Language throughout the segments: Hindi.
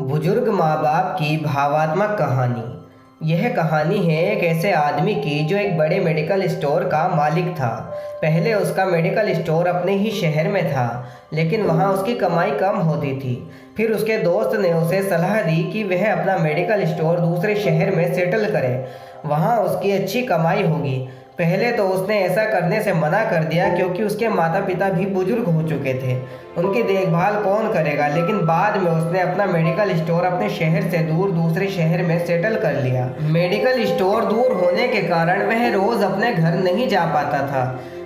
बुजुर्ग माँ बाप की भावात्मक कहानी। यह कहानी है एक ऐसे आदमी की जो एक बड़े मेडिकल स्टोर का मालिक था। पहले उसका मेडिकल स्टोर अपने ही शहर में था, लेकिन वहाँ उसकी कमाई कम होती थी। फिर उसके दोस्त ने उसे सलाह दी कि वह अपना मेडिकल स्टोर दूसरे शहर में सेटल करे, वहाँ उसकी अच्छी कमाई होगी। पहले तो उसने ऐसा करने से मना कर दिया क्योंकि उसके माता पिता भी बुजुर्ग हो चुके थे, उनकी देखभाल कौन करेगा। लेकिन बाद में उसने अपना मेडिकल स्टोर अपने शहर से दूर दूसरे शहर में सेटल कर लिया। मेडिकल स्टोर दूर होने के कारण वह रोज़ अपने घर नहीं जा पाता था।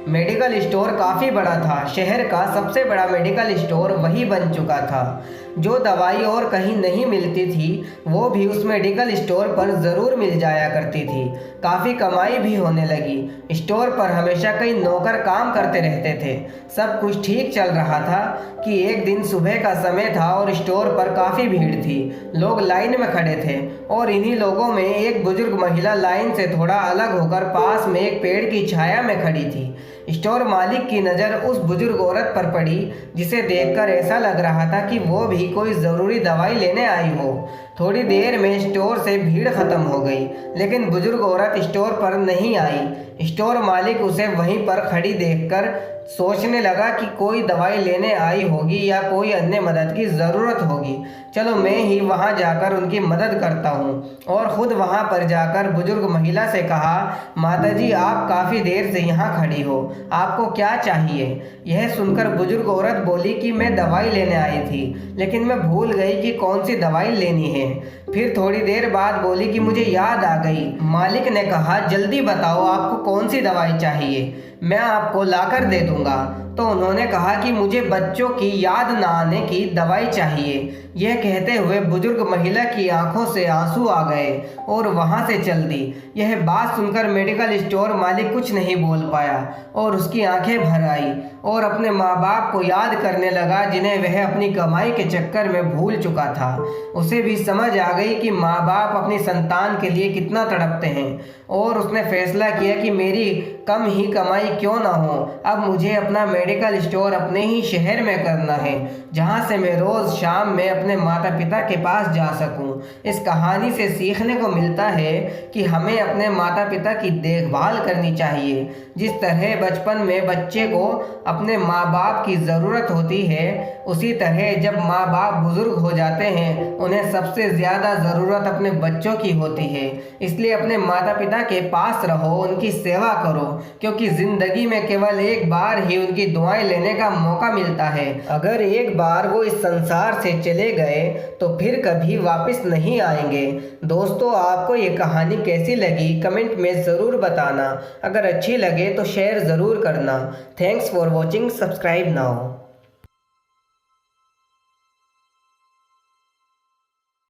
मेडिकल स्टोर काफ़ी बड़ा था, शहर का सबसे बड़ा मेडिकल स्टोर वही बन चुका था। जो दवाई और कहीं नहीं मिलती थी वो भी उस मेडिकल स्टोर पर ज़रूर मिल जाया करती थी। काफ़ी कमाई भी होने लगी। स्टोर पर हमेशा कई नौकर काम करते रहते थे। सब कुछ ठीक चल रहा था कि एक दिन सुबह का समय था और स्टोर पर काफ़ी भीड़ थी। लोग लाइन में खड़े थे और इन्हीं लोगों में एक बुजुर्ग महिला लाइन से थोड़ा अलग होकर पास में एक पेड़ की छाया में खड़ी थी। स्टोर मालिक की नज़र उस बुजुर्ग औरत पर पड़ी, जिसे देखकर ऐसा लग रहा था कि वो भी कोई ज़रूरी दवाई लेने आई हो। थोड़ी देर में स्टोर से भीड़ ख़त्म हो गई, लेकिन बुजुर्ग औरत स्टोर पर नहीं आई। स्टोर मालिक उसे वहीं पर खड़ी देखकर सोचने लगा कि कोई दवाई लेने आई होगी या कोई अन्य मदद की ज़रूरत होगी। चलो मैं ही वहां जाकर उनकी मदद करता हूं। और ख़ुद वहां पर जाकर बुजुर्ग महिला से कहा, माताजी आप काफ़ी देर से यहाँ खड़ी हो, आपको क्या चाहिए? यह सुनकर बुजुर्ग औरत बोली कि मैं दवाई लेने आई थी, लेकिन मैं भूल गई कि कौन सी दवाई लेनी है। फिर थोड़ी देर बाद बोली कि मुझे याद आ गई। मालिक ने कहा, जल्दी बताओ आपको कौन सी दवाई चाहिए, मैं आपको लाकर दे दूंगा। तो उन्होंने कहा कि मुझे बच्चों की याद न आने की दवाई चाहिए। यह कहते हुए बुजुर्ग महिला की आंखों से आंसू आ गए और वहां से चल दी। यह बात सुनकर मेडिकल स्टोर मालिक कुछ नहीं बोल पाया और उसकी आंखें भर आई और अपने माँ बाप को याद करने लगा, जिन्हें वह अपनी कमाई के चक्कर में भूल चुका था। उसे भी समझ आ गई कि माँ बाप अपनी संतान के लिए कितना तड़पते हैं और उसने फैसला किया कि मेरी कम ही कमाई क्यों ना हो, अब मुझे अपना मेडिकल स्टोर अपने ही शहर में करना है, जहां से मैं रोज़ शाम में अपने माता पिता के पास जा सकूं। इस कहानी से सीखने को मिलता है कि हमें अपने माता पिता की देखभाल करनी चाहिए। जिस तरह बचपन में बच्चे को अपने माँ बाप की ज़रूरत होती है, उसी तरह जब माँ बाप बुज़ुर्ग हो जाते हैं उन्हें सबसे ज़्यादा ज़रूरत अपने बच्चों की होती है। इसलिए अपने माता पिता के पास रहो, उनकी सेवा करो, क्योंकि ज़िंदगी में केवल एक बार ही उनकी दुआएं लेने का मौका मिलता है। अगर एक बार वो इस संसार से चले गए तो फिर कभी वापस नहीं आएंगे। दोस्तों, आपको ये कहानी कैसी लगी कमेंट में ज़रूर बताना। अगर अच्छी लगे तो शेयर ज़रूर करना। Thanks for watching, subscribe now.